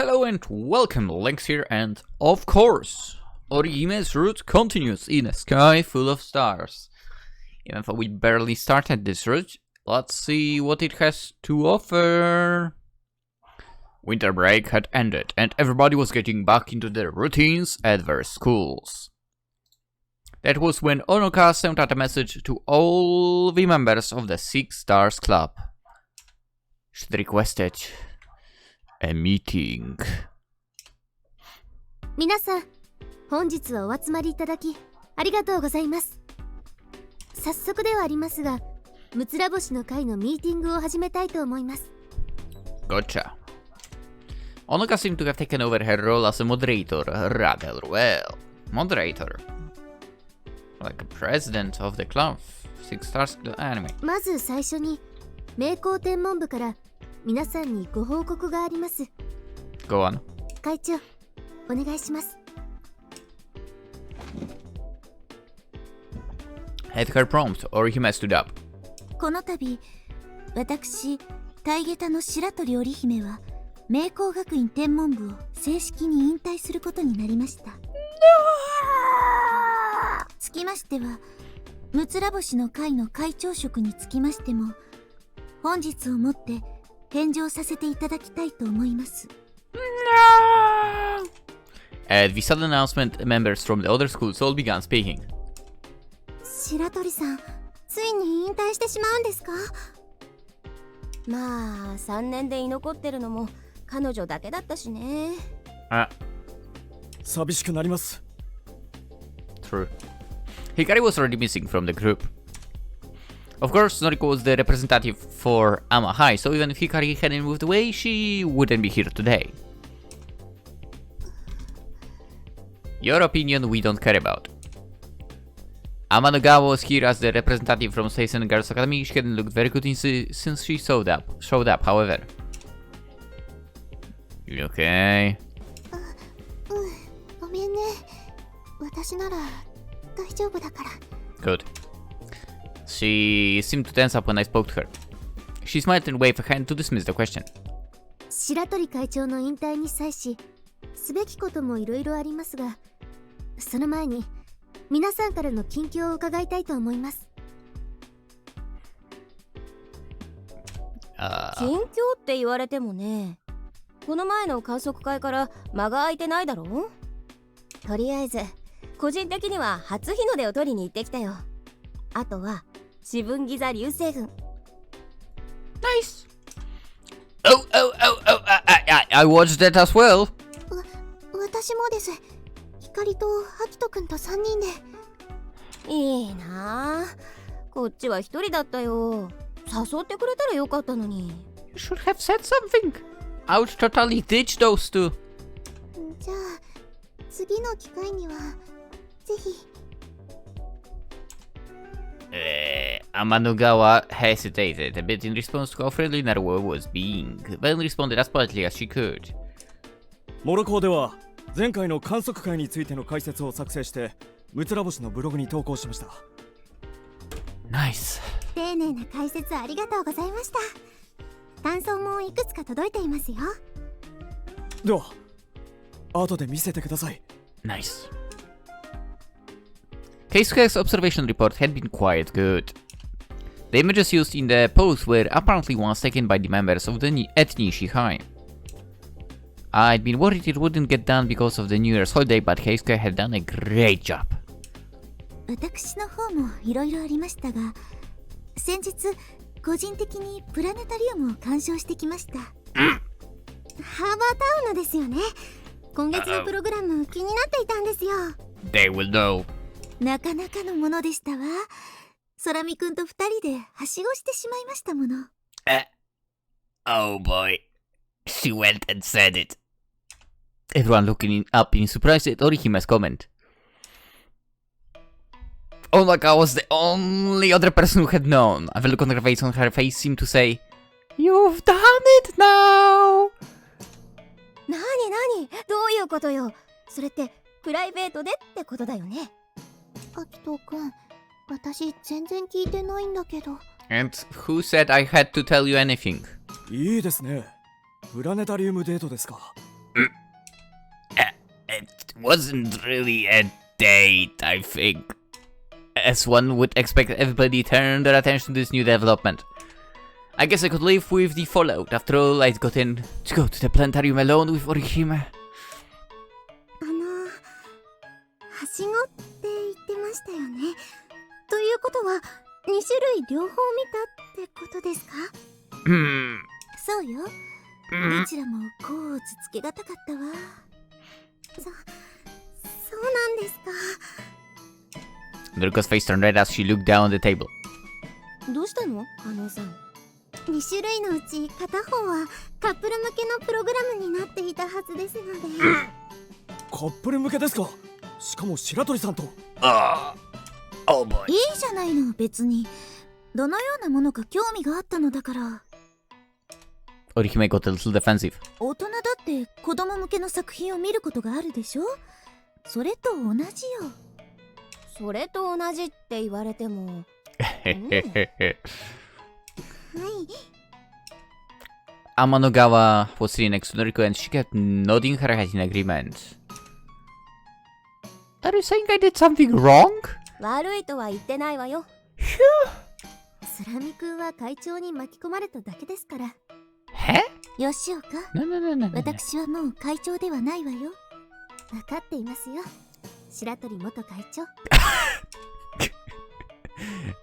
Hello and welcome, Lynx here, and of course, Orihime's route continues in a sky full of stars. Even though we barely started this route, let's see what it has to offer. Winter break had ended, and everybody was getting back into their routines at their schools. That was when Onoka sent out a message to all the members of the Six Stars Club. She requested a meeting. 皆さん、本日はお集まりいただきありがとうございます。早速ではありますが、むつら星の会のミーティングを始めたいと思います。Gotcha. Onoka seemed to have taken over her role as a moderator rather well. Moderator. Like a president of the club. Six Stars Anime. まず最初に、名工天文部から皆さんにご報告があります。Go on. 会長、お願いします。At her prompt, Orihime stood up. この度、私、大下駄の白鳥織姫は、名工学院天文部を正式に引退することになりました。つきましては、むつら星の会の会長職につきましても、本日をもって返上させていただきたいと思います。At the sudden announcement, members from the other schools all began speaking. 白鳥さん、ついに引退してしまうんですか？まあ、3年で居残ってるのも彼女だけだったしね。寂しくなります。True. Hikari was already missing from the group. Of course, Noriko was the representative for Ama High, so even if Hikari hadn't moved away, she wouldn't be here today. Your opinion we don't care about. Amanogawa was here as the representative from Seisen Girls Academy. She hadn't looked very good since she showed up, however. You okay? ごめんね。私なら大丈夫だから。Good. She seemed to tense up when I spoke to her. She smiled and waved a hand to dismiss the question. 白鳥会長の引退に際し、すべきこともいろいろありますが、その前に皆さんからの近況を伺いたいと思います。近況って言われてもね、この前の観測会から間が空いてないだろ。とりあえず個人的には初日の出を取りに行ってきたよ。あとは四分ギザ流星群。Nice. I watched that as well. 私もです。光とハキトくんと3人で。いいなあ。こっちは一人だったよ。誘ってくれたらよかったのに。You should have said something. I would totally ditch those two. じゃあ次の機会にはぜひ。Amanogawa hesitated a bit in response to how friendly Naruo was being, then responded as politely as she could. モロコーでは前回の観測会についての解説を作成してむつら星のブログに投稿しました。Nice. 丁寧な解説ありがとうございました。感想もいくつか届いていますよ。では後で見せてください。Nice. Keisuke's observation report had been quite good. The images used in the post were apparently ones taken by the members of at Nishi High. I'd been worried it wouldn't get done because of the New Year's holiday, but Keisuke had done a great job. 私の方もいろいろありましたが、先日個人的にプラネタリウムを鑑賞してきました。ハーバータウンのですよね。今月のプログラム気になっていたんですよ。They will know. なかなかのものでしたわ。空見くんと2人ではしごしてしまいましたもの。Oh boy. She went and said it. Everyone looking up in surprise at Orihime's comment. Onoka was the only other person who had known. The look on her face seemed to say, "You've done it now!" なにどういうことよ。それってプライベートでってことだよね。アキトくん、私全然聞いてないんだけど。And who said I had to tell you anything? いいですね。プラネタリウムデートですか。It wasn't really a date, I think. As one would expect, everybody turned their attention to this new development. I guess I could live with the fallout. After all, I'd gotten to go to the planetarium alone with Orihime. はしごって言ってましたよね。ということは、2種類両方見たってことですか？そうよ。どちらも甲をつつけがたかったわ。そうなんですか。Noruka's face turned red as she looked down on the table. どうしたのあのさん。2種類のうち片方はカップル向けのプログラムになっていたはずですので。カップル向けですか？しかも白鳥さんと。Oh boy. いいじゃないの、別に。どのようなものか興味があったのだから。Orihime got a little defensive. 大人だって子供向けの作品を見ることがあるでしょ？それと同じよ。それと同じって言われても。Amanogawa was sitting next to Noriko and she kept nodding her head in agreement. Are you saying I did something wrong? 悪いとは言ってないわよ。スラミ君は会長に巻き込まれただけですから。吉岡、No. 私はもう会長ではないわよ。分かっていますよ、白鳥元会長。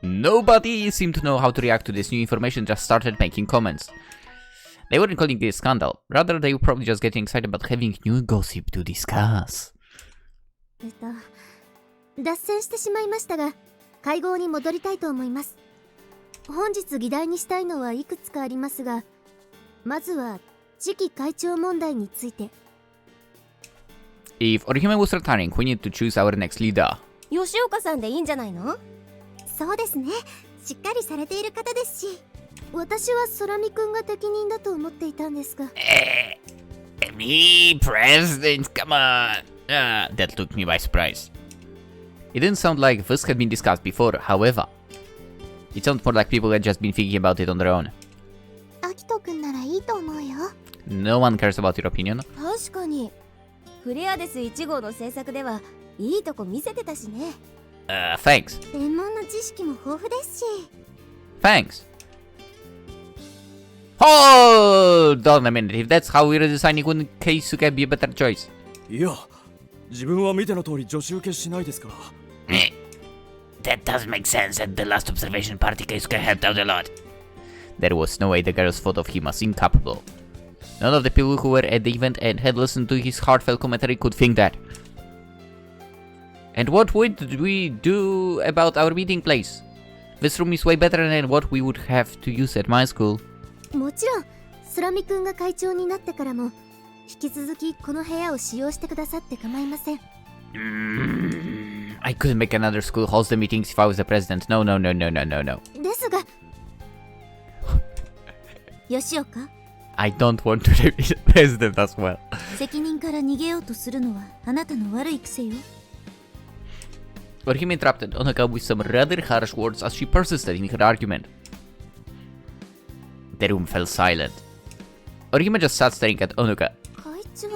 Nobody seemed to know how to react to this new information, just started making comments. They weren't calling it a scandal, rather they were probably just getting excited about having new gossip to discuss. 脱線してしまいましたが、会合に戻りたいと思います。本日議題にしたいのはいくつかありますが、まずは次期会長問題について。If Orihime was retiring, we need to choose our next leader. 吉岡さんでいいんじゃないの？そうですね。しっかりされている方ですし。私は空見くんが適任だと思っていたんですが。Me, President, come on! That took me by surprise. It didn't sound like this had been discussed before, however. It sounded more like people had just been thinking about it on their own. アキトくんならいいと思うよ。No one cares about your opinion. 確かに。フレアデス1号の制作ではいいとこ見せてたしね。Thanks. 専門の知識も豊富ですし。Thanks. Hold on a minute. If that's how we're designing, wouldn't Keisuke be a better choice? いや、自分は見ての通り女子受けしないですから。That does make sense. At the last observation party, Keisuke helped out a lot. There was no way the girls thought of him as incapable. None of the people who were at the event and had listened to his heartfelt commentary could think that. And what would we do about our meeting place? This room is way better than what we would have to use at my school. もちろん、空見くんが会長になってからも、引き続きこの部屋を使用してくださって構いません。I couldn't make another school host the meetings if I was the president. No. ですが、吉岡、I don't want to be the president as well. 責任から逃げようとするのはあなたの悪い癖よ。Orihime interrupted Onoka with some rather harsh words as she persisted in her argument. The room fell silent. Orihime just sat staring at Onoka. 会長。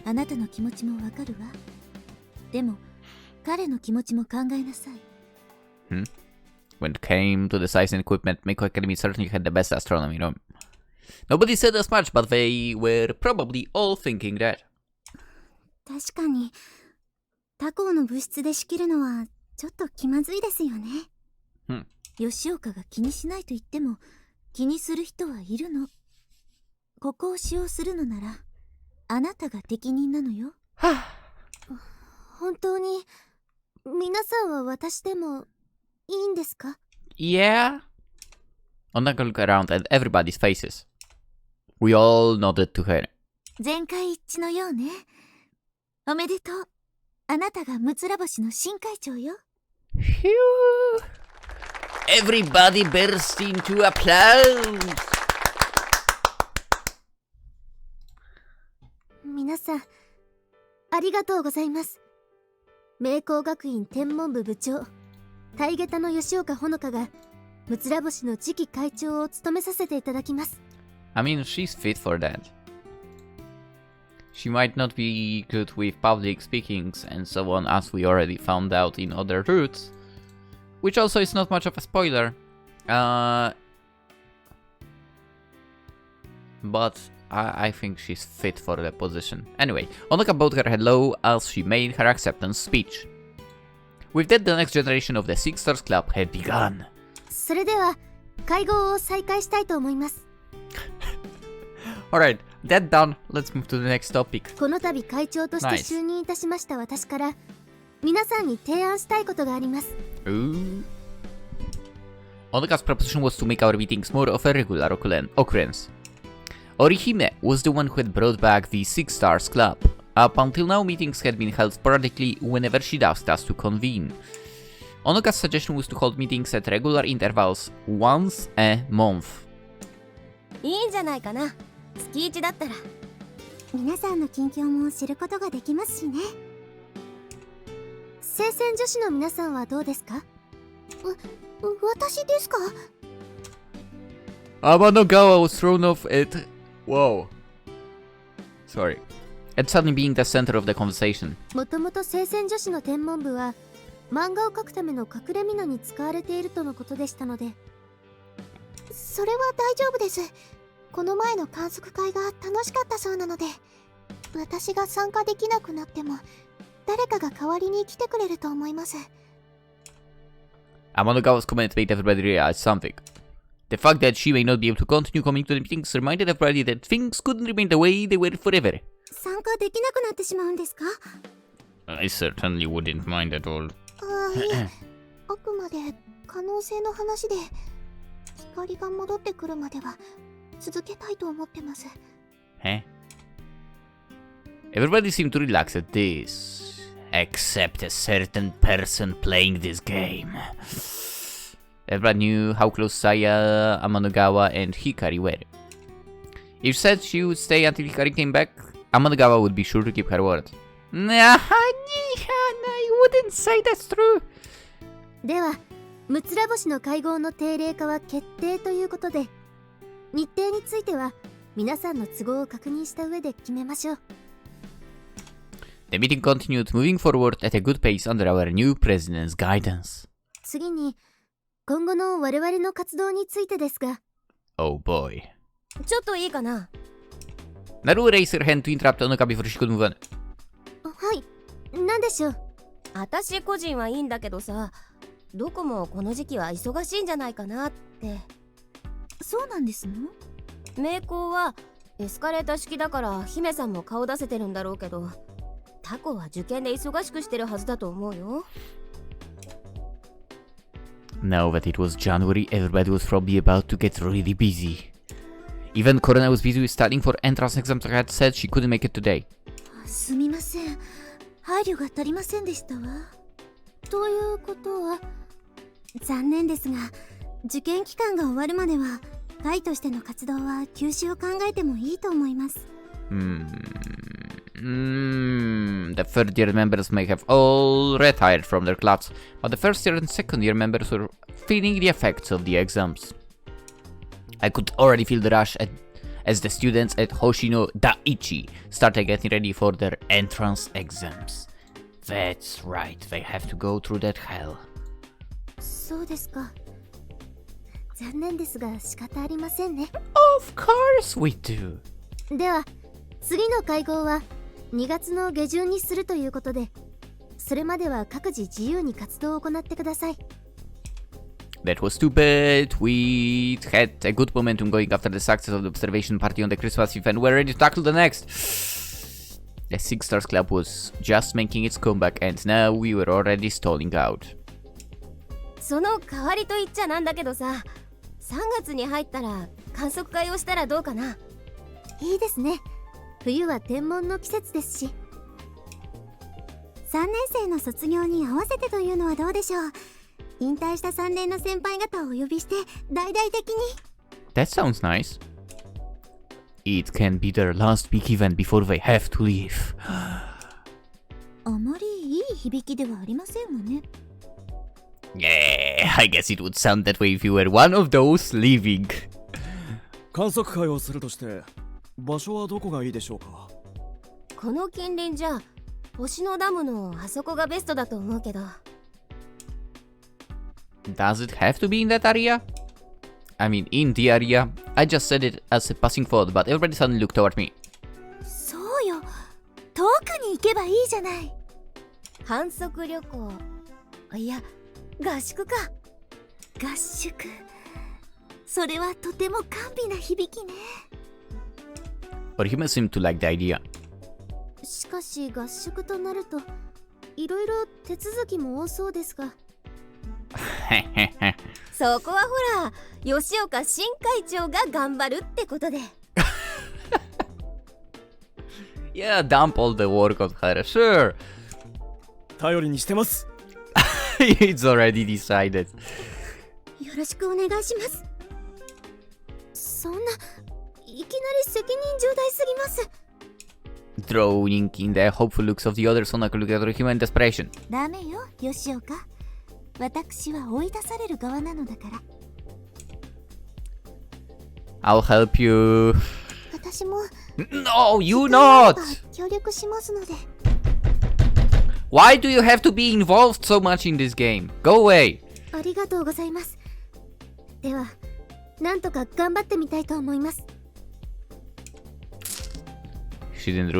あなたの気持ちもわかるわ。でも、彼の気持ちも考えなさい。When it came to the size and equipment, Meiko Academy certainly had the best astronomy room. Nobody said as much, but they were probably all thinking that. 確かに、他校の部室で仕切るのはちょっと気まずいですよね。吉岡が気にしないと言っても、気にする人はいるの。ここを使用するのなら、あなたが適任なのよ。本当に、皆さんは私でもいいんですか？ Yeah? Onaka looked around at everybody's faces. We all nodded to her. 全会一致のようね。おめでとう。あなたがムツラ星の新会長よ。Phew! Everybody burst into applause! 皆さん、ありがとうございます。明光学院天文部部長、大下駄の吉岡ほのかが、ムツラ星の次期会長を務めさせていただきます。I mean, she's fit for that. She might not be good with public speakings and so on, as we already found out in other routes. Which also is not much of a spoiler. But I think she's fit for the position. Anyway, Onoka bowed her head low as she made her acceptance speech. With that, the next generation of the Six Stars Club had begun. それでは会合を再開したいと思います。Alright, that done, let's move to the next topic. この度会長として就任いたしました私から皆さんに提案したいことがあります。Ooh. Onoka's proposition was to make our meetings more of a regular occurrence. Orihime was the one who had brought back the Six Stars Club. Up until now, meetings had been held sporadically whenever she'd asked us to convene. Onoka's suggestion was to hold meetings at regular intervals once a month. いいんじゃないかな。月1だったら。皆さんの近況も知ることができますしね。聖戦女子の皆さんはどうですか？私ですか？ Amanogawa was thrown off at... Whoa. Sorry. At suddenly being the center of the conversation. もともと聖戦女子の天文部は漫画を描くための隠れ蓑に使われているとのことでしたので。それは大丈夫です。この前の観測会が楽しかったそうなので、私が参加できなくなっても誰かが代わりに来てくれると思います。 Amanogawa's comment made everybody realize something. The fact that she may not be able to continue coming to the meetings reminded everybody that things couldn't remain the way they were forever. 参加できなくなってしまうんですか？ I certainly wouldn't mind at all. あくまで可能性の話で、光が戻ってくるまでは続けたいと思ってます。Huh? Everybody seemed to relax at this, except a certain person playing this game. Everyone knew how close Saya, Amanogawa, and Hikari were. If she said she would stay until Hikari came back, Amanogawa would be sure to keep her word. Nah, I wouldn't say that's true. では、むつら星の会合の定例化は決定ということで、日程については皆さんの都合を確認した上で決めましょう。The meeting continued, moving forward at a good pace under our new president's guidance. 次に、今後の我々の活動についてですが。Oh boy. ちょっといいかな。Naru raised her hand to interrupt Onoka before she could move on. はい、何でしょう。私個人はいいんだけどさ、どこもこの時期は忙しいんじゃないかなって。そうなんですの？名工はエスカレーター式だから姫さんも顔出せてるんだろうけど、タコは受験で忙しくしてるはずだと思うよ。Now that it was January, everybody was probably about to get really busy. Even Corona was busy with studying for entrance exams and had said she couldn't make it today. すみません。配慮が足りませんでしたわ。ということは、残念ですが、受験期間が終わるまでは会としての活動は休止を考えてもいいと思います。The third year members may have all retired from their clubs, but the first year and second year members were feeling the effects of the exams. I could already feel the rush as the students at Hoshino Daiichi started getting ready for their entrance exams. That's right, they have to go through that hell. そうですか。残念ですが仕方ありませんね。Of course we do. では、次の会合は2月の下旬にするということで、それまでは各自自由に活動を行ってください。That was too bad. We had a good momentum going after the success of the observation party on the Christmas Eve and we're ready to tackle the next. The Six Stars Club was just making its comeback and now we were already stalling out. その代わりと言っちゃなんだけどさ、3月に入ったら観測会をしたらどうかな。いいですね。冬は天文の季節ですし。3年生の卒業に合わせてというのはどうでしょう。引退した3年の先輩方をお呼びして大々的に。 That sounds nice. It can be their last big event before they have to leave. あまりいい響きではありませんわね。Yeah, I guess it would sound that way if you were one of those leaving. 観測会をするとして場所はどこがいいでしょうか？この近隣じゃ星のダムのあそこがベストだと思うけど。 Does it have to be in that area? I mean, in the area. I just said it as a passing thought, but everybody suddenly looked toward me. そうよ、遠くに行けばいいじゃない。反則旅行、いや合宿か。合宿、それはとても甘美な響きね。Orihime seemed to like the idea. しかし合宿となるといろいろ手続きも多そうですが。そこはほら吉岡新会長が頑張るってことで。Yeah, dump all the work on her, sure. 頼りにしてます。It's already decided. よろしくお願いします。そんないきなり責任重大すぎます。Drawing in the hopeful looks of the others, Sonaka looked at Orihime in desperation. ダメよ、吉岡。私は追い出される側なのだから。I'll help you. 私も No, you not! 協力しますので。Why do you have to be involved so much in this game? Go away! ありがとうございます。ではなんとか頑張ってみたいと思います。She didn't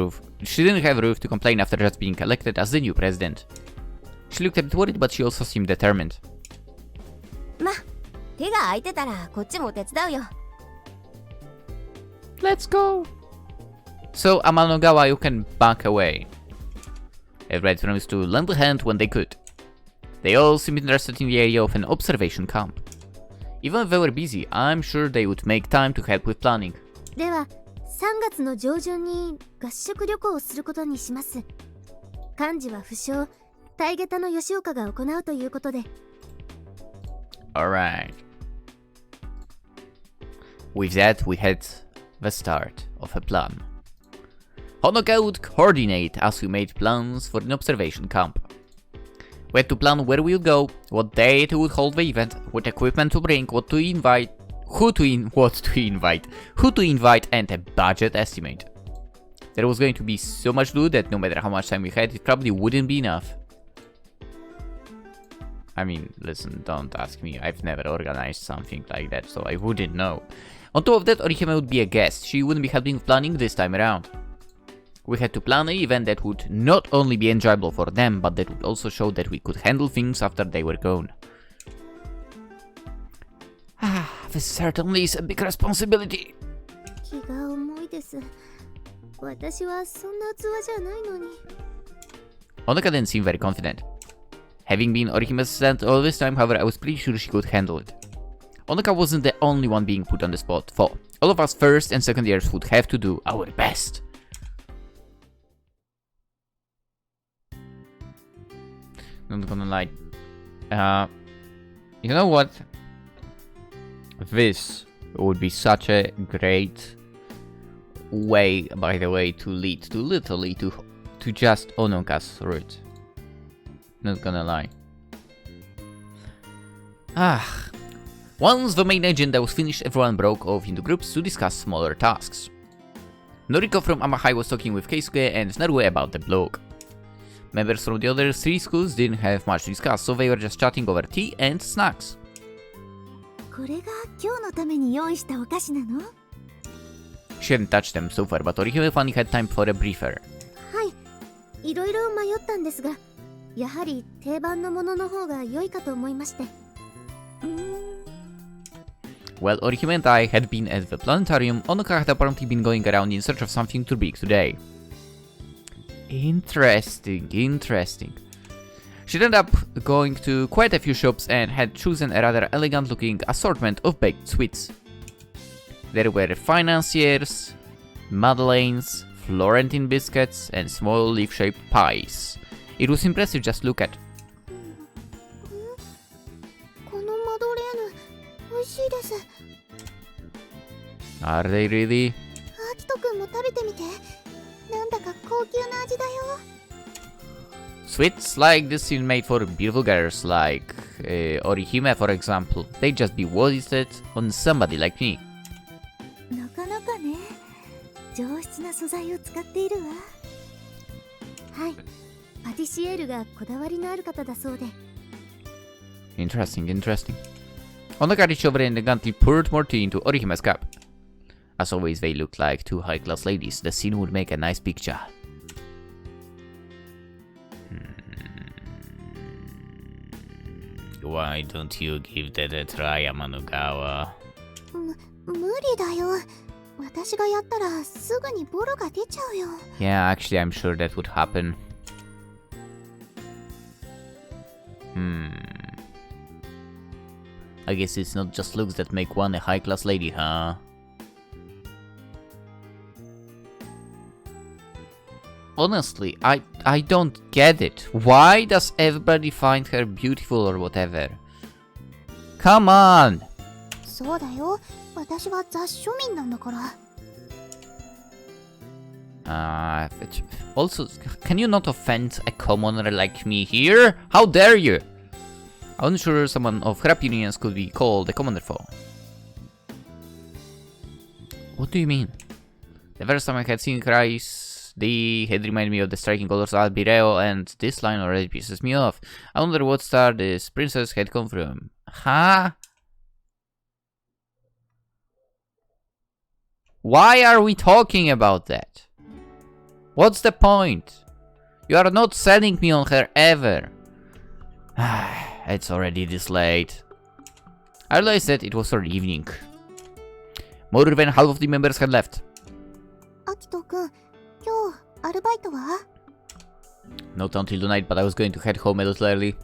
have roof to complain after just being elected as the new president. She looked a bit worried, but she also seemed determined. ま、手が空いてたらこっちも手伝うよ。Let's go! So, Amanogawa, you can back away. Everybody promised to lend a hand when they could. They all seemed interested in the idea of an observation camp. Even if they were busy, I'm sure they would make time to help with planning. では3月の上旬に合宿旅行をすることにします。幹事は不詳、大下駄の吉岡が行うということで。Alright. With that, we had the start of a plan. Honoka would coordinate as we made plans for an observation camp. We had to plan where we would go, what date we would hold the event, what equipment to bring, what to invite, who to invite, and a budget estimate. There was going to be so much to do that no matter how much time we had, it probably wouldn't be enough. I mean, listen, don't ask me, I've never organized something like that, so I wouldn't know. On top of that, Orihime would be a guest, she wouldn't be helping with planning this time around. We had to plan an event that would not only be enjoyable for them, but that would also show that we could handle things after they were gone. This certainly is a big responsibility. 気が重いです。私はそんな器じゃないのに。Honoka didn't seem very confident. Having been Orihime's assistant all this time, however, I was pretty sure she could handle it. Honoka wasn't the only one being put on the spot, for all of us first and second years would have to do our best. Not gonna lie. You know what? This would be such a great way, by the way, to lead to literally to just Honoka's route. Not gonna lie. Once the main agenda was finished, everyone broke off into groups to discuss smaller tasks. Noriko from Amahai was talking with Keisuke and Narue about the blog. Members from the other three schools didn't have much to discuss, so they were just chatting over tea and snacks. これが今日のために用意したお菓子なの？ She hadn't touched them so far, but Orihime finally had time for a briefer. はい、いろいろ迷ったんですが、やはり定番のものの方が良いかと思いまして。While Orihime and I had been at the planetarium, Honoka had apparently been going around in search of something to bake today. Interesting. She ended up going to quite a few shops and had chosen a rather elegant looking assortment of baked sweets. There were financiers, madeleines, Florentine biscuits, and small leaf-shaped pies. It was impressive just to look at. このマドレーヌ、美味しいです。Are they really? アキトくんも食べてみて。なんだか高級な味だよ。Sweets like this seem made for beautiful girls like Orihime, for example. They'd just be wasted on somebody like me. なかなかね、上質な素材を使っているわ。はい。パティシエールがこだわりのある方だそうで。Interesting, interesting. Onaka reached over and elegantly poured more tea into Orihime's cup. As always, they looked like two high-class ladies. The scene would make a nice picture. Why don't you give that a try, Amanugawa? 無理だよ。私がやったらすぐにボロが出ちゃうよ。Yeah, actually, I'm sure that would happen. I guess it's not just looks that make one a high-class lady, huh? Honestly, I don't get it. Why does everybody find her beautiful or whatever? Come on! そうだよ。私は雑庶民なんだから。Also, can you not offend a commoner like me here? How dare you? I'm unsure someone of her opinions could be called a commoner for. What do you mean? The first time I had seen Christ, they had reminded me of the striking colors of Albireo, and this line already pisses me off. I wonder what star this princess had come from. Huh? Why are we talking about that? What's the point? You are not selling me on her ever. It's already this late. I realized that it was already evening. More than half of the members had left. アキト君、今日アルバイトは？ Not until tonight, but I was going to head home a little early.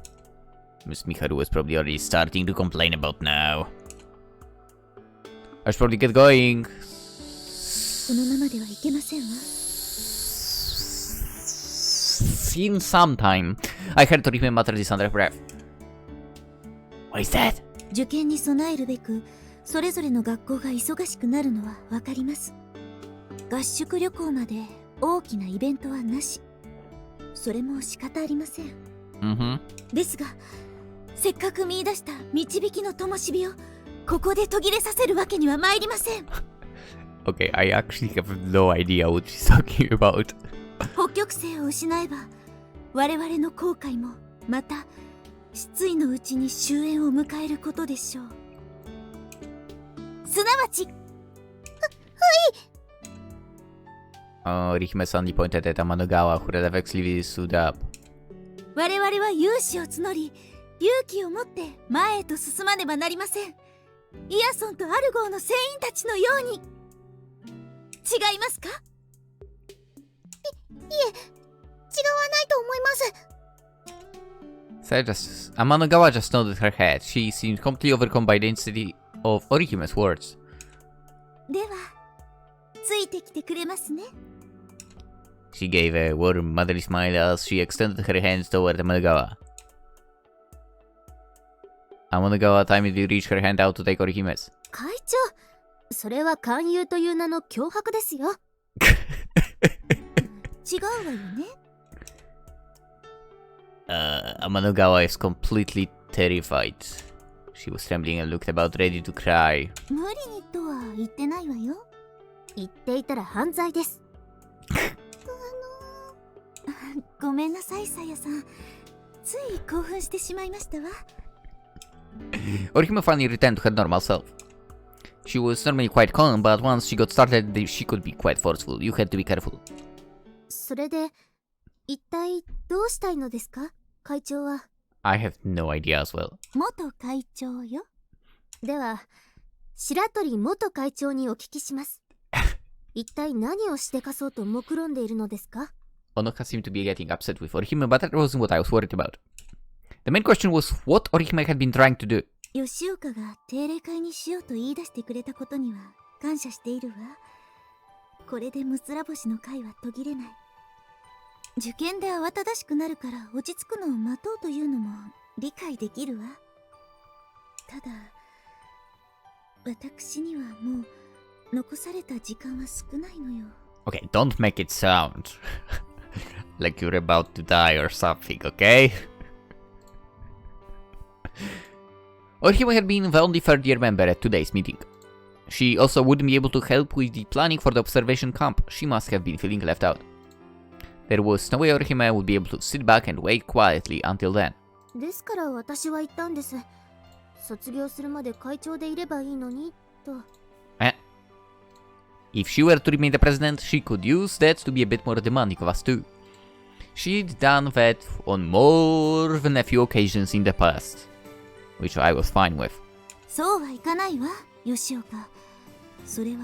Miss Miharu was probably already starting to complain about now. I should probably get going. このままではいけませんわ。In some time, I heard Orihime mutter this under her breath. What is that? 受験に備えるべく、それぞれの学校が忙しくなるのはわかります。合宿旅行まで大きなイベントはなし。それも仕方ありません。ですが、せっかく見出した導きの灯火をここで途切れさせるわけには参りません。Okay, I actually have no idea what she's talking about. 北極星を失えば、我々の後悔もまた失意のうちに終焉を迎えることでしょう。すなわち、Orihime suddenly pointed at Amanogawa, who had effectively stood up. 我々は勇士を募り、勇気を持って前へと進まねばなりません。イヤソンとアルゴーの船員たちのように。違いますか？いえ、違わないと思います。Amanogawa just nodded her head. She seemed completely overcome by the intensity of Orihime's words. では、ついてきてくれますね。She gave a warm, motherly smile as she extended her hands toward Amanogawa. Amanogawa timidly reached her hand out to take Orihime's. 会長、それは勧誘という名の脅迫ですよ。違うわよね。Amanogawa is completely terrified. She was trembling and looked about, ready to cry. 無理にとは言ってないわよ。言っていたら犯罪です。ごめんなさい、さやさん。つい興奮してしまいましたわ。Orihime finally returned to her normal self. She was normally quite calm, but once she got started, she could be quite forceful. You had to be careful. それで、一体どうしたいのですか、会長は。I have no idea as well. 元会長よ。では、白鳥元会長にお聞きします。一体何をしでかそうと目論んでいるのですか？ Onoka seemed to be getting upset with Orihime, but that wasn't what I was worried about. The main question was what Orihime had been trying to do. 吉岡が定例会にしようと言い出してくれたことには感謝しているわ。これでむつら星の会は途切れない。受験で慌ただしくなるから落ち着くのを待とうというのも理解できるわ。ただ、私にはもう残された時間は少ないのよ。Okay, don't make it sound like you're about to die or something, okay? Orihime had been the only third-year member at today's meeting. She also wouldn't be able to help with the planning for the observation camp. She must have been feeling left out. there was no way Orihime would be able to sit back and wait quietly until then. ですから私は言ったんです。卒業するまで会長でいればいいのにと。If she were to remain the president, she could use that to be a bit more demanding of us too. She'd done that on more than a few occasions in the past, which I was fine with. そうはいかないわ、吉岡。それは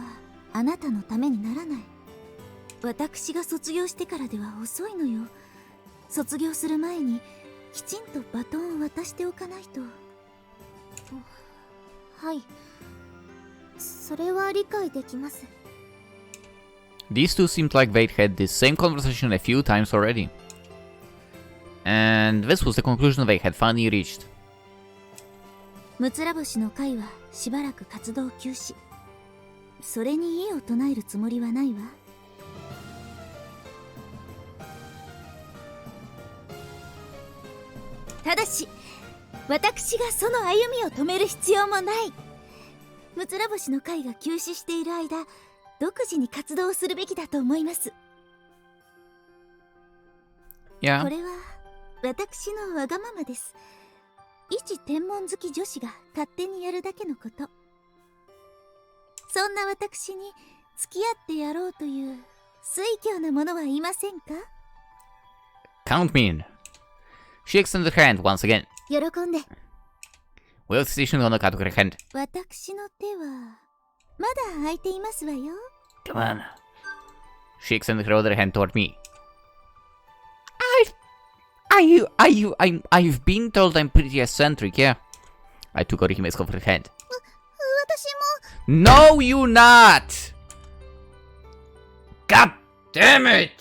あなたのためにならない。私が卒業してからでは遅いのよ。卒業する前にきちんとバトンを渡しておかないと。はい。それは理解できます。These two seemed like they'd had this same conversation a few times already. And this was the conclusion they had finally reached. むつら星の会はしばらく活動休止。それに異を唱えるつもりはないわ。ただし、私がその歩みを止める必要もない。むつら星の会が休止している間、独自に活動するべきだと思います。Yeah. これは私のわがままです。一天文好き女子が勝手にやるだけのこと。そんな私に付き合ってやろうという酔狂なものはいませんか？ Count me in. She extended her hand once again. 喜んで。With station on the cut of her hand. 私の手はまだ空いていますわよ。Come on. She extended her other hand toward me. I've been told I'm pretty eccentric, yeah. I took Orihime's covered hand. 私も。 No, you not! God damn it!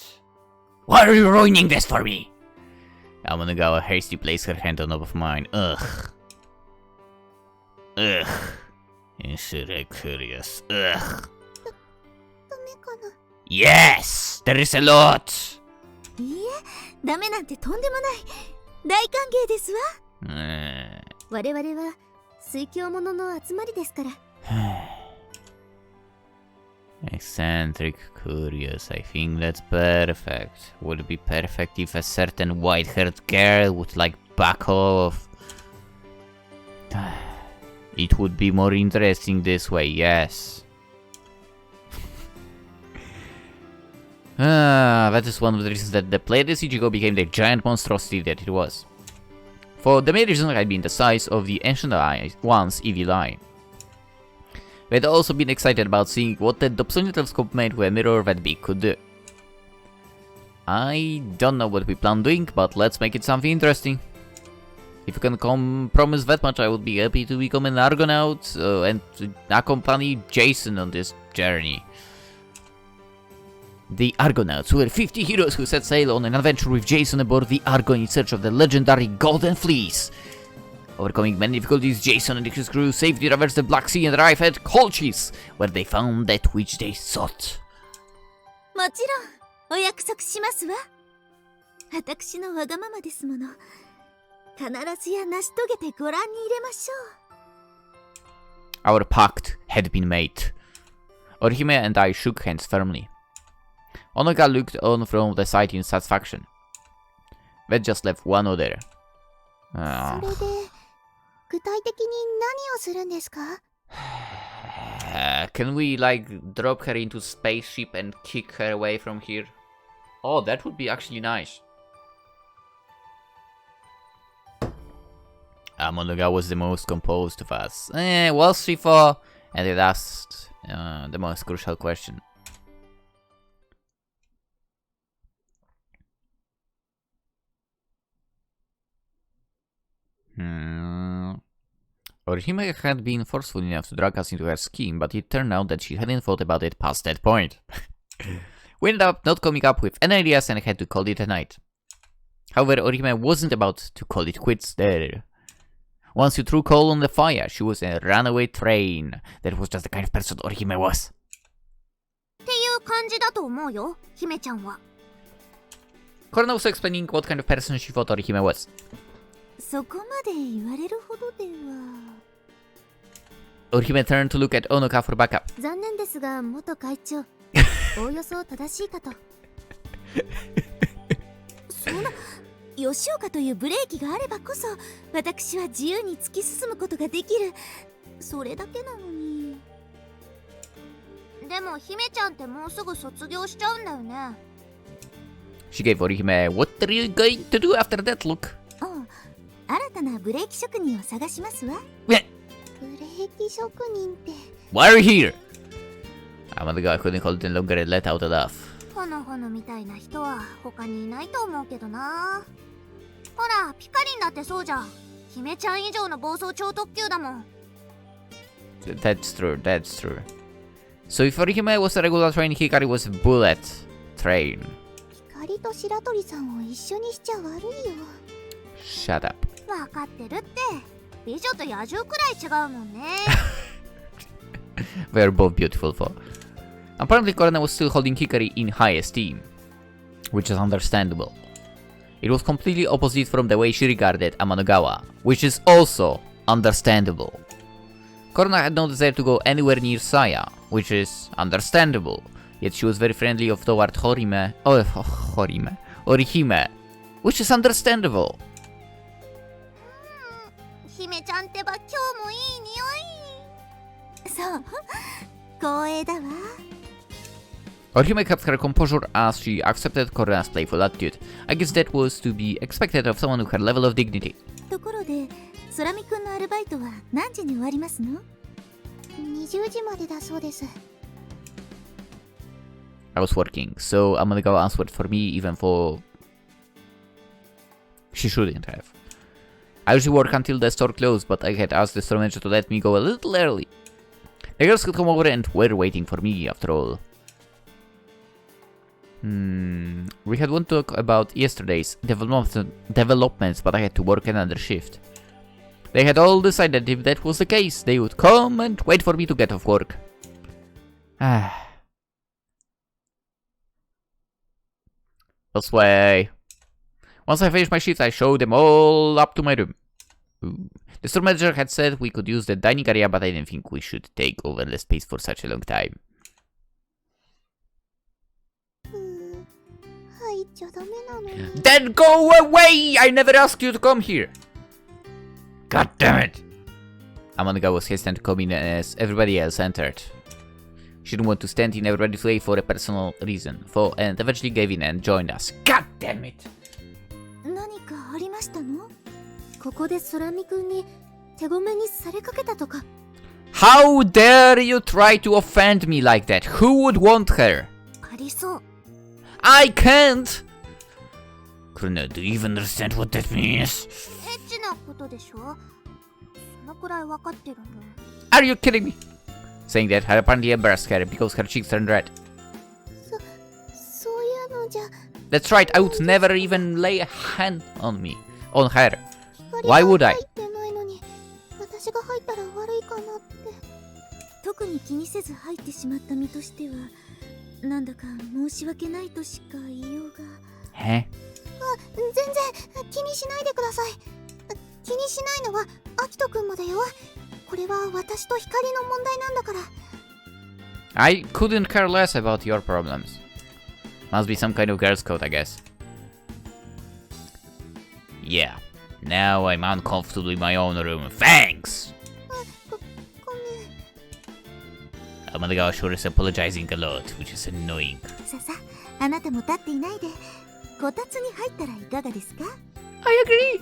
Why are you ruining this for me? Amonagawa hastily placed her hand on top of mine. Ugh. Isn't it curious? Ugh. ダメかな。 Yes! There is a lot! いいえ、ダメなんてとんでもない。大歓迎ですわ。我々は水鏡者の集まりですから。Eccentric, curious, I think that's perfect. Would it be perfect if a certain white-haired girl would like back off? It would be more interesting this way, yes. That is one of the reasons that the planet Ichigo became the giant monstrosity that it was. For the main reason had been the size of the ancient one's evil eye. We had also been excited about seeing what the Dobsonian telescope made with a mirror that big could do. I don't know what we plan doing, but let's make it something interesting. If you can promise that much, I would be happy to become an Argonaut and to accompany Jason on this journey. The Argonauts were 50 heroes who set sail on an adventure with Jason aboard the Argon in search of the legendary Golden Fleece. Overcoming many difficulties, Jason and his crew safely traversed the Black Sea and arrived at Colchis, where they found that which they sought. もちろんお約束しますわ。私のわがままですもの。必ずや成し遂げてご覧に入れましょう。 Our pact had been made. Orihime and I shook hands firmly. Onoga looked on from the side in satisfaction. That just left one other. それで具体的に何をするんですか？ Can we, like, drop her into spaceship and kick her away from here? Oh, that would be actually nice. Amonoga was the most composed of us. Was she for? And it asked the most crucial question. Orihime had been forceful enough to drag us into her scheme, but it turned out that she hadn't thought about it past that point. We ended up not coming up with any ideas and had to call it a night. However, Orihime wasn't about to call it quits there. Once you threw coal on the fire, she was a runaway train. That was just the kind of person Orihime was. っていう感じだと思うよ、姫ちゃんは。Korona was explaining what kind of person she thought Orihime was. そこまで言われるほどでは。Orihime turned to look at Onoka for backup. 残念ですが、元会長、おおよそ正しいかと。そんな吉岡というブレーキがあればこそ私は自由に突き進むことができる、それだけなのに。でも姫ちゃんってもうすぐ卒業しちゃうんだよね。She gave Orihime, what are you going to do after that look? 新たなブレーキ職人を探しますわ。ブレーキ職人って Why are you here? Amanda couldn't hold it longer and let out a laugh. ほのほのみたいな人は他にいないと思うけどな。ほらピカリンだってそうじゃん。姫ちゃん以上の暴走超特急だもん。That's true, that's true. So if Orihime was a regular train, Hikari was a bullet train. 光と白鳥さんを一緒にしちゃ悪いよ。 Shut up. わかってるって。美女と野獣くらい違うもんね。They are both beautiful though. Apparently Korona was still holding Hikari in high esteem, which is understandable. It was completely opposite from the way she regarded Amanogawa, which is also understandable. Korona had no desire to go anywhere near Saya, which is understandable, yet she was very friendly toward Orihime, which is understandable. 姫ちゃんってば今日もいい匂い。そう光栄だわ。 Orihime kept her composure as she accepted Korona's playful attitude. I guess that was to be expected of someone with her level of dignity. ところで空見くんのアルバイトは何時に終わりますの？20時までだそうです。 I was working, so Amanogawa answered for me even though she shouldn't have. I usually work until the store closed, but I had asked the store manager to let me go a little early. The girls could come over and were waiting for me after all. We had one talk about yesterday's developments, but I had to work another shift. They had all decided if that was the case, they would come and wait for me to get off work. This way. Once I finished my shift, I showed them all up to my room. Ooh. The store manager had said we could use the dining area, but I didn't think we should take over the space for such a long time. Then go away! I never asked you to come here! God damn it! Amanda was hesitant to come in as everybody else entered. She didn't want to stand in everybody's way for a personal reason, and eventually gave in and joined us. God damn it! 何かありましたの？ここで空見くんに手ごめにされかけたとか。How dare you try to offend me like that? Who would want her? ありそう。I can't! Kuruna, do you even understand what that means? エッチなことでしょ？そのくらいわかってるの。Are you kidding me? Saying that had apparently embarrassed her because her cheeks turned red. そういうのじゃ。That's right, I would never even lay a hand on her. Why would I? 私が入ったら悪いかなって。特に気にせず入ってしまった身としては、なんだか申し訳ないとしか言いようが。全然気にしないでください。気にしないのはアキトくんもだよ。これは私と光の問題なんだから。I couldn't care less about your problems. Must be some kind of girl's code, I guess. Yeah. Now I'm uncomfortable in my own room. Thanks! ごめん。Amanda sure is apologizing a lot, which is annoying. ささ、あなたも立っていないで、こたつに入ったらいかがですか？ I agree!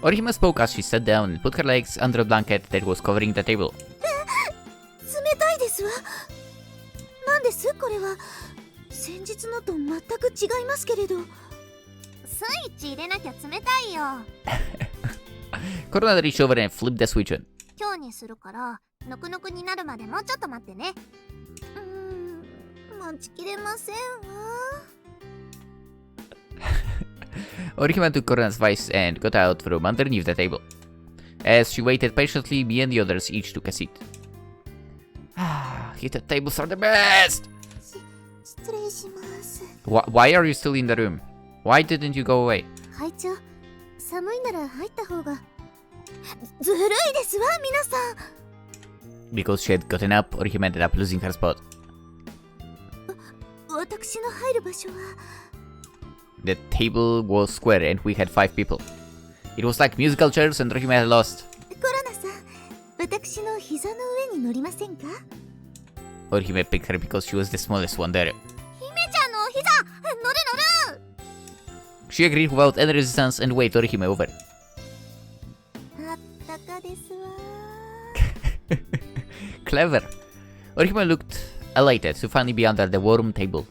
Orihime spoke as she sat down and put her legs under a blanket that was covering the table. 冷たいですわ。なんですこれは。先日のと全く違いますけれど。スイッチ入れなきゃ冷たいよ。Korona reached over and flipped the switch on. 今日にするから、ぬくぬくになるまでもうちょっと待ってね。待ちきれませんわ。Orihime took Korona's vice and got out from underneath the table. As she waited patiently, me and the others each took a seat. Heated tables are the best! 失礼します。Why are you still in the room? Why didn't you go away? 会長、寒いなら入った方が。ずるいですわ、皆さん。Because she had gotten up, Orihime ended up losing her spot. 私の入る場所は。The table was square and we had 5 people. It was like musical chairs and Orihime had lost. コロナさん、私の膝の上に乗りませんか？ Orihime picked her because she was the smallest one there. 姫ちゃんのお膝、乗る乗る。 She agreed without any resistance and waved Orihime over. あったかですわ。Clever. Orihime looked elated to finally be under the warm table.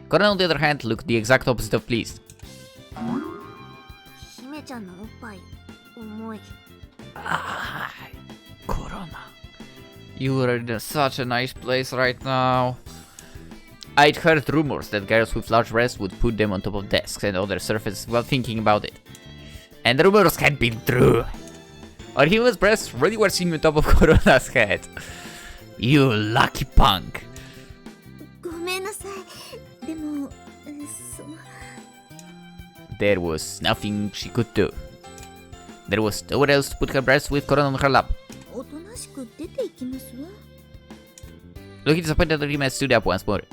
Korona, on the other hand, looked the exact opposite of pleased. 姫ちゃんのおっぱい、重い。Ah, Korona. You are in such a nice place right now. I'd heard rumors that girls with large breasts would put them on top of desks and other surfaces without thinking about it. And the rumors had been true. Orihime's breasts really were seen on top of Korona's head. You lucky punk. ごめんなさい。でも、There was nothing she could do. There was nowhere else to put her breasts with Korona on her lap. おとなしく出て行きますわ。Looking disappointed, Orihime stood up once more.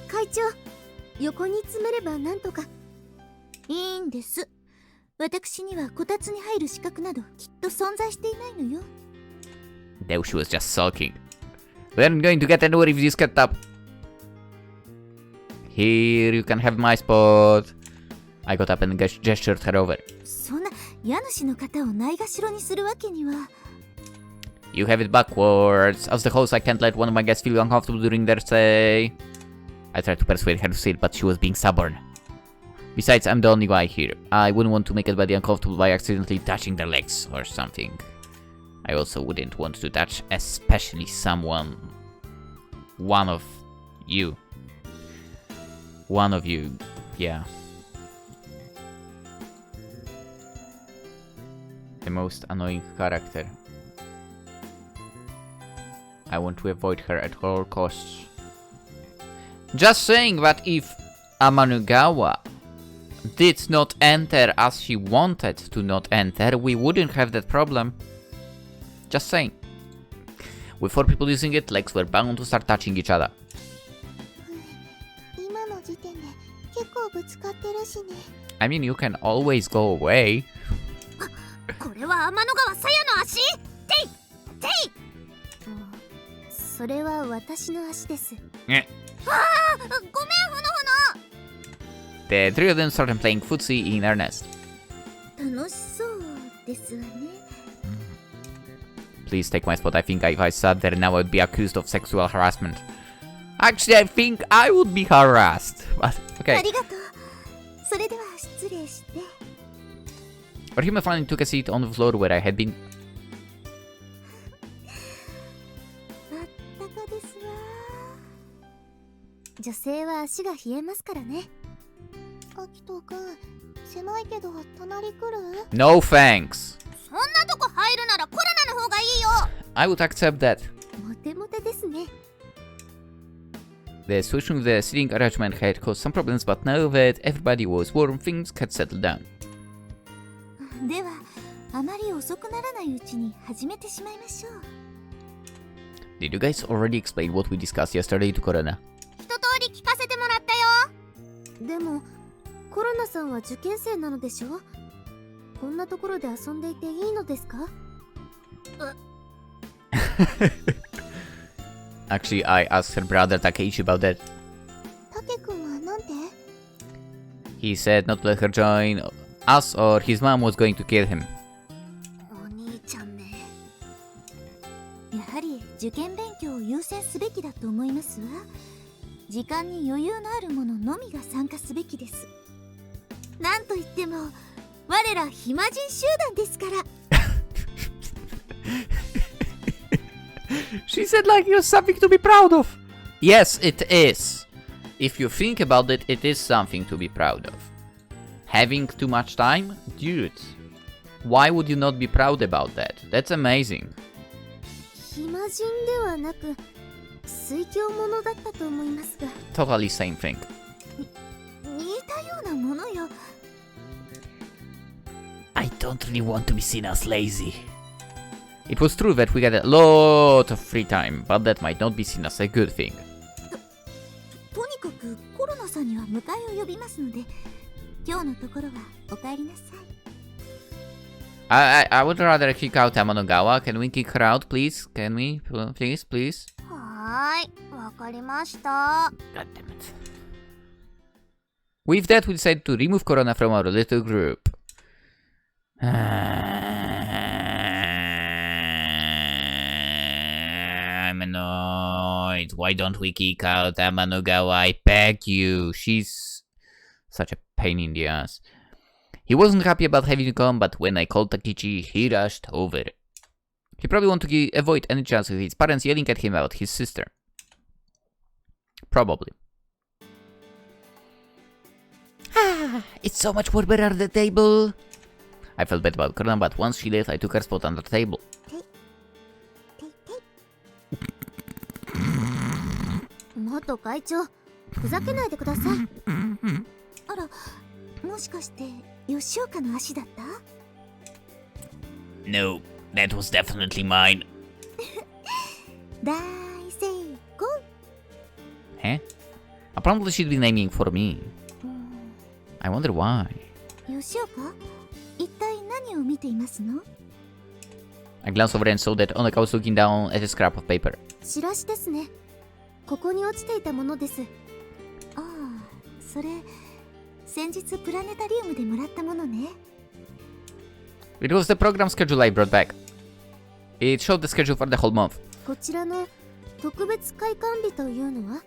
会長、横に詰めればなんとか。いいんです。私にはこたつに入る資格などきっと存在していないのよ。Now she was just sulking. We aren't going to get anywhere if this kept up. Here, you can have my spot. I got up and gestured her over. そんな家主の方をないがしろにするわけには。You have it backwards. As the host, I can't let one of my guests feel uncomfortable during their stay. I tried to persuade her to sit, but she was being stubborn. Besides, I'm the only guy here. I wouldn't want to make anybody uncomfortable by accidentally touching their legs or something. I also wouldn't want to touch, especially someone. One of you. One of you, yeah. The most annoying character. I want to avoid her at all costs. Just saying that if Amanugawa did not enter as she wanted to not enter, we wouldn't have that problem. Just saying. With 4 people using it, legs were bound to start touching each other. 今の時点で結構ぶつかってるしね。I mean, you can always go away. これは天の川鞘の足。ていてい。それは私の足です。Eh. ああ、ごめんほのほの。The 3 of them started playing footsie in earnest. 楽しそうですわね。Please take my spot. I think if I sat there now, I would be accused of sexual harassment. Actually, I think I would be harassed. But, あ okay. りがとう。それでは失礼して。Orihime finally took a seat on the floor where I had been. あったかですわ。女性は足が冷えますからね。あきとくん、狭いけど隣来る？ No thanks. そんなとこ入るならコロナの方がいいよ。I would accept that. モテモテですね。The switching of the seating arrangement had caused some problems, but now that everybody was warm, things had settled down. では、あまり遅くならないうちに始めてしまいましょう。Did you guys already explain what we discussed yesterday to Korona? 一通り聞かせてもらったよ。でも、コロナさんは受験生なのでしょ？こんなところで遊んでいていいのですかActually, I asked her brother Takeichi about that. タケ君はなんて He said not to let her join us or his mom was going to kill him. お兄ちゃんね。やはり受験勉強を優先すべきだと思いますわ。時間に余裕のある者のみが参加すべきです。なんといっても我ら暇人集団ですから。She said like it was something to be proud of. Yes, it is. If you think about it, it is something to be proud of. Having too much time? Dude, why would you not be proud about that? That's amazing. 暇人ではなく水郷者だったと思いますが。 Totally same thing. 似たようなものよ。I don't really want to be seen as lazy. It was true that we had a lot of free time, but that might not be seen as a good thing. とにかくコロナさんには迎えを呼びますので、今日のところはお帰りなさい。I would rather kick out Amanogawa. Can we kick her out, please? Can we? Please? はーい、わかりました。 God damn it. With that, we decided to remove Corona from our little group. I'm annoyed. Why don't we kick out Amanogawa? I beg you. She's such a pain in the ass. He wasn't happy about having to come, but when I called Takichi, he rushed over. He probably wanted to avoid any chance of his parents yelling at him about his sister. Probably. It's so much more better at the table. I felt bad about Corona, but once she left, I took her spot on the table. 元会長、ふざけないでください。あら、もしかして吉岡の足だった？ No, that was definitely mine. 大成功。 Huh? Apparently she'd been aiming for me. I wonder why. 吉岡？一体何を見ていますの？ I glanced over and saw that Onaka was looking down at a scrap of paper. チラシですね。ここに落ちていたものです。ああ、それ先日プラネタリウムでもらったものね。It was the program schedule I brought back. It showed the schedule for the whole month. こちらの特別開館日というのは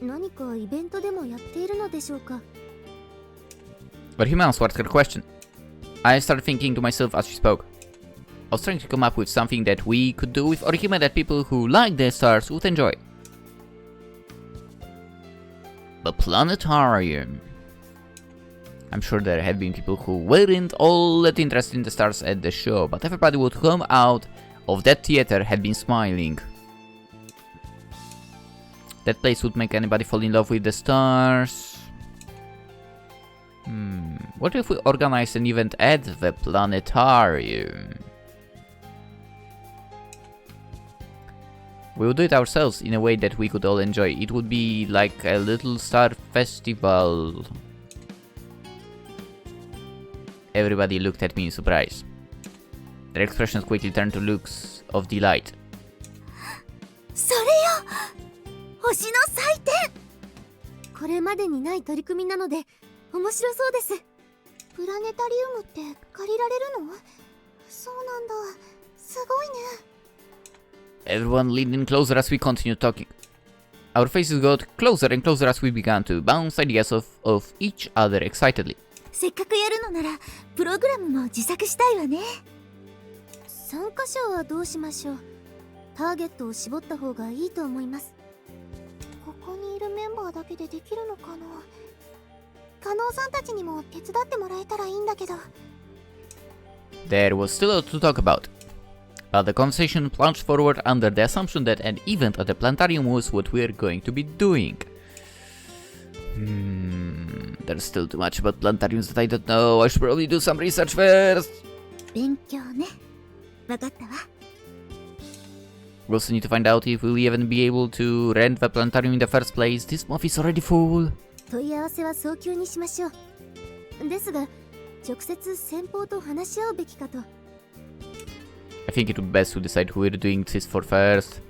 何かイベントでもやっているのでしょうか？ Orihime answered her question. I started thinking to myself as she spoke. I was trying to come up with something that we could do with Orihime that people who like the stars would enjoy. The planetarium. I'm sure there had been people who weren't all that interested in the stars at the show, but everybody who would come out of that theater had been smiling. That place would make anybody fall in love with the stars. What if we organize an event at the planetarium? We would do it ourselves in a way that we could all enjoy. It would be like a little star festival. Everybody looked at me in surprise. Their expressions quickly turned to looks of delight. それよ！星の祭典！これまでにない取り組みなので面白そうです。プラネタリウムって借りられるの？そうなんだ。すごいね。Everyone leaned in closer as we continued talking. Our faces got closer and closer as we began to bounce ideas of each other excitedly. せっかくやるのならプログラムも自作したいわね。参加者はどうしましょう。ターゲットを絞った方がいいと思います。ここにいるメンバーだけでできるのかな。加納さんたちにも手伝ってもらえたらいいんだけど。There was still a lot to talk about, but the conversation plunged forward under the assumption that an event at the planetarium was what we're going to be doing. There's still too much about planetariums that I don't know. I should probably do some research first. 勉強ね。わかったわ。We also need to find out if we'll even be able to rent the planetarium in the first place. This month is already full. 問い合わせは早急にしましょう。ですが、直接先方と話し合うべきかと。I think it would be best to decide who we're doing this for first.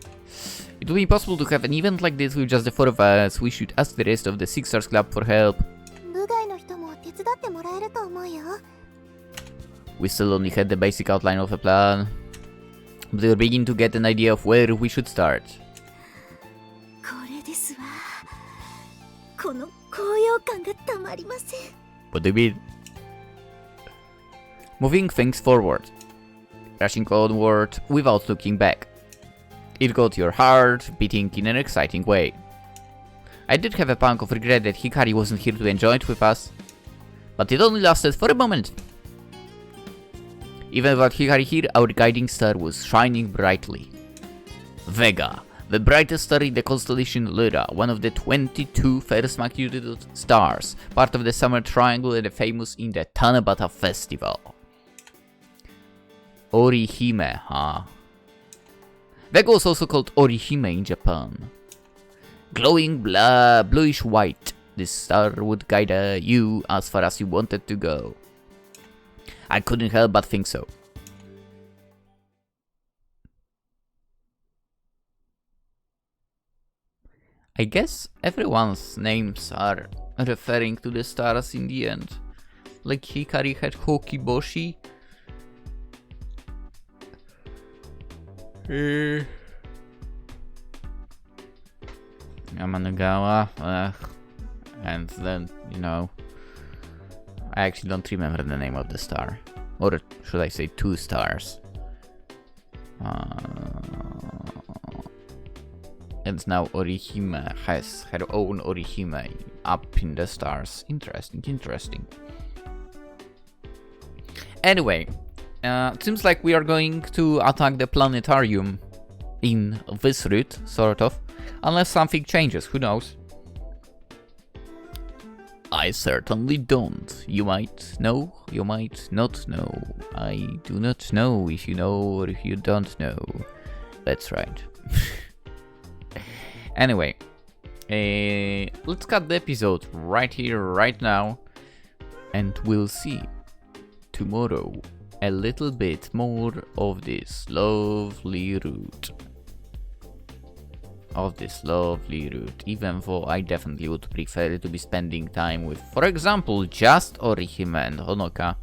It would be impossible to have an event like this with just the four of us. We should ask the rest of the Six Stars Club for help. 部外の人も手伝ってもらえると思うよ。We still only had the basic outline of the plan, but we were beginning to get an idea of where we should start. これですわ。この高揚感がたまりません。 What do you mean? Moving things forward. Rushing onward without looking back. It got your heart beating in an exciting way. I did have a pang of regret that Hikari wasn't here to enjoy it with us, but it only lasted for a moment. Even without Hikari here, our guiding star was shining brightly. Vega, the brightest star in the constellation Lyra, one of the 22 first magnitude stars, part of the Summer Triangle and famous in the Tanabata Festival. Orihime, huh? Vega was also called Orihime in Japan. Glowing bluish white, This star would guide you as far as you wanted to go. I couldn't help but think so. I guess everyone's names are referring to the stars in the end. Like Hikari had Hokiboshi. Yamanagawa. And then, you know, I actually don't remember the name of the star. Or should I say 2 stars. And now Orihime has her own Orihime up in the stars. Interesting, interesting. Anyway, it seems like we are going to attack the planetarium in this route, sort of. Unless something changes, who knows? I certainly don't. You might know, you might not know. I do not know if you know or if you don't know. That's right. Anyway, let's cut the episode right here, right now, and we'll see tomorrow a little bit more of this lovely route. Even though I definitely would prefer to be spending time with, for example, just Orihime and Honoka.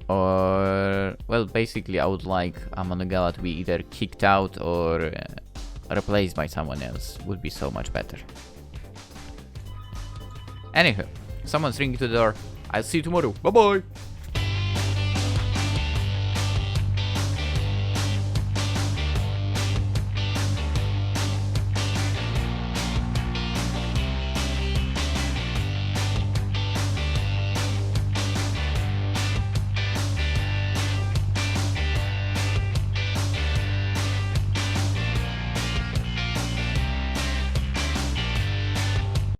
Or, well, basically I would like Amanagawa to be either kicked out or replaced by someone else. Would be so much better. Anywho, someone's ringing to the door. I'll see you tomorrow. Bye bye!